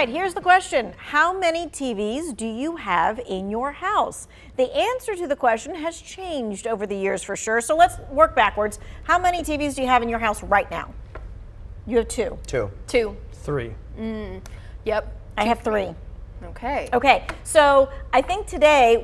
right, here's the question. How many TVs do you have in your house? The answer to the question has changed over the years for sure. So let's work backwards. How many TVs do you have in your house right now? You have 2. 2. 3. Yep. I have 3. Okay. Okay, so I think today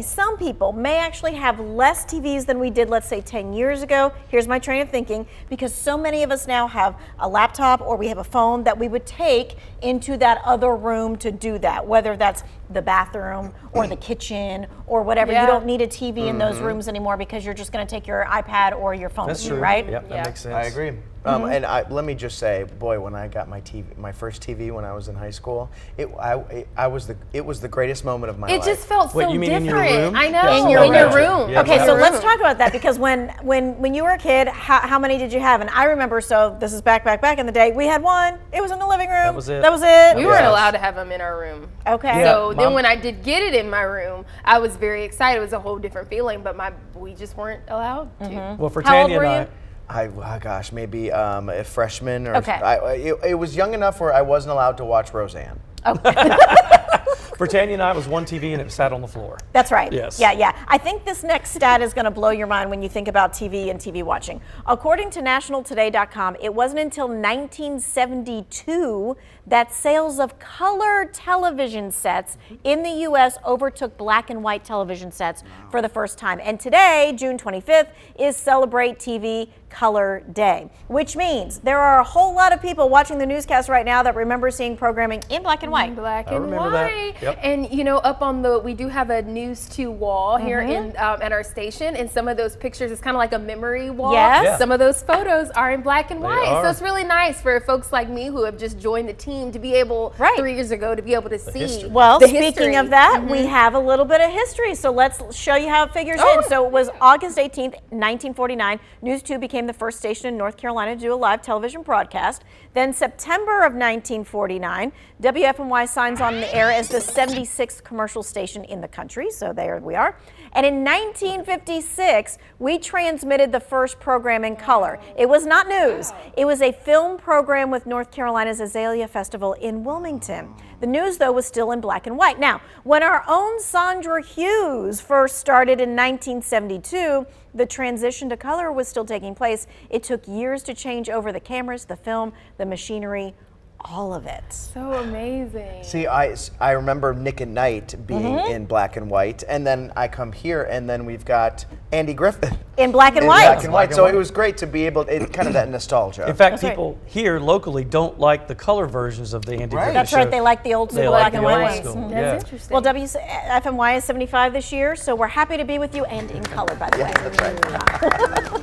some people may actually have less TVs than we did, let's say 10 years ago. Here's my train of thinking, because so many of us now have a laptop or we have a phone that we would take into that other room to do that, whether that's the bathroom or the kitchen or whatever. Yeah. You don't need a TV in those rooms anymore because you're just gonna take your iPad or your phone That's with you, true. right? Yep, that Yeah. makes sense. I agree. And let me just say, boy, when I got my first TV when I was in high school, it was the greatest moment of my life. It just felt What, so you mean in different. your room? I know. Yes, In your your room. room. Yeah. Okay, Yeah. so let's talk about that, because when you were a kid, how many did you have? And I remember, so this is back in the day, we had one. It was in the living room. That was it. That was it. We weren't allowed to have them in our room. Okay. Yeah. So then Mom- when I did get it in my room, I was very excited. It was a whole different feeling, but we just weren't allowed to. Well, for How old Tanya were and Gosh, maybe a freshman or Okay. it was young enough where I wasn't allowed to watch Roseanne. for Tanya and I, it was one TV and it sat on the floor. That's right. Yes. Yeah. I think this next stat is going to blow your mind when you think about TV and TV watching. According to nationaltoday.com, it wasn't until 1972 that sales of color television sets in the U.S. overtook black and white television sets for the first time. And today, June 25th, is Celebrate TV Color Day, which means there are a whole lot of people watching the newscast right now that remember seeing programming in black and white. Black I and remember that. white. Yep. And up on we do have a News 2 wall here in at our station, and some of those pictures, it's kind of like a memory wall. Yes. Yeah. Some of those photos are in black and They white. are. So it's really nice for folks like me who have just joined the team to be able, Right. 3 years ago, to be able to see. history. Well, the speaking history. of that, we have a little bit of history. So let's show you how it figures in. So it was August 18th, 1949. News 2 became the first station in North Carolina to do a live television broadcast. Then September of 1949, WFMY signs on the air as the 76th commercial station in the country. So there we are. And in 1956, we transmitted the first program in color. It was not news. It was a film program with North Carolina's Azalea Festival in Wilmington. The news, though, was still in black and white. Now, when our own Sandra Hughes first started in 1972, the transition to color was still taking place. It took years to change over the cameras, the film, the machinery, all of it. So amazing. See, I remember Nick at Night being in black and white, and then I come here, and then we've got Andy Griffith In black and in white. black and white. and So white. it was great to be able, kind of that nostalgia. In fact, That's right. people here locally don't like the color versions of the Andy Right. Griffith That's show. right. They like the old They school like black the and old white school. ones. Yeah. That's interesting. Well, WFMY is 75 this year, so we're happy to be with you, and in color, by the way. That's right.